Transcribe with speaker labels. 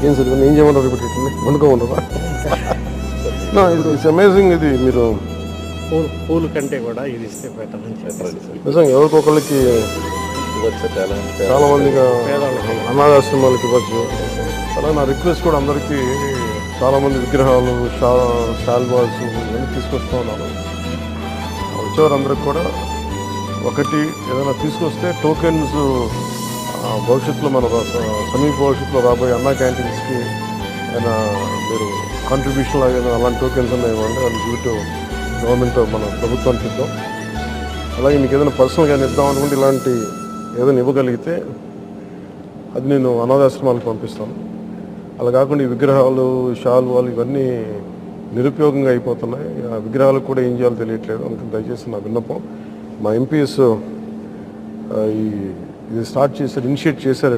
Speaker 1: ఏం సార్ ఏం చేయమంటారు ఇప్పుడు వండుకోమంటారా? It's amazing. ఇది మీరు
Speaker 2: పూలు కంటే కూడా ఇది ఇస్తే బెటర్ అని
Speaker 1: నిజంగా ఎవరికొకళ్ళకి చాలా మందిగా అనాథాశ్రమాలకి ఇవ్వచ్చు. అలా నా రిక్వెస్ట్ కూడా అందరికీ, చాలామంది విగ్రహాలు శాల్వాస్ ఇవన్నీ తీసుకొస్తూ ఉన్నాను. వచ్చేవారందరికి కూడా ఒకటి ఏదైనా తీసుకొస్తే టోకెన్స్ భవిష్యత్తులో మన సమీప భవిష్యత్తులో రాబోయే అన్నా క్యాంటీన్స్కి ఏదైనా మీరు కాంట్రిబ్యూషన్ లాగా అలాంటి టోకెన్స్ ఉన్నాయి ఇవ్వండి. అది గిఫ్ట్ గవర్నమెంట్ మన ప్రభుత్వానికి ఇద్దాం. అలాగే మీకు ఏదైనా పర్సనల్గా ఇద్దాం అనుకుంటే ఇలాంటి ఏదైనా ఇవ్వగలిగితే అది నేను అనాథాశ్రమాలకు పంపిస్తాను. అలా కాకుండా ఈ విగ్రహాలు శాల్వాలు ఇవన్నీ నిరుపయోగంగా అయిపోతున్నాయి. ఆ విగ్రహాలకు కూడా ఏం చేయాలో తెలియట్లేదు. అందుకని దయచేసి నా విన్నపం, మా ఎంపీఎస్ ఇది స్టార్ట్ చేశారు, ఇనిషియేట్ చేశారు.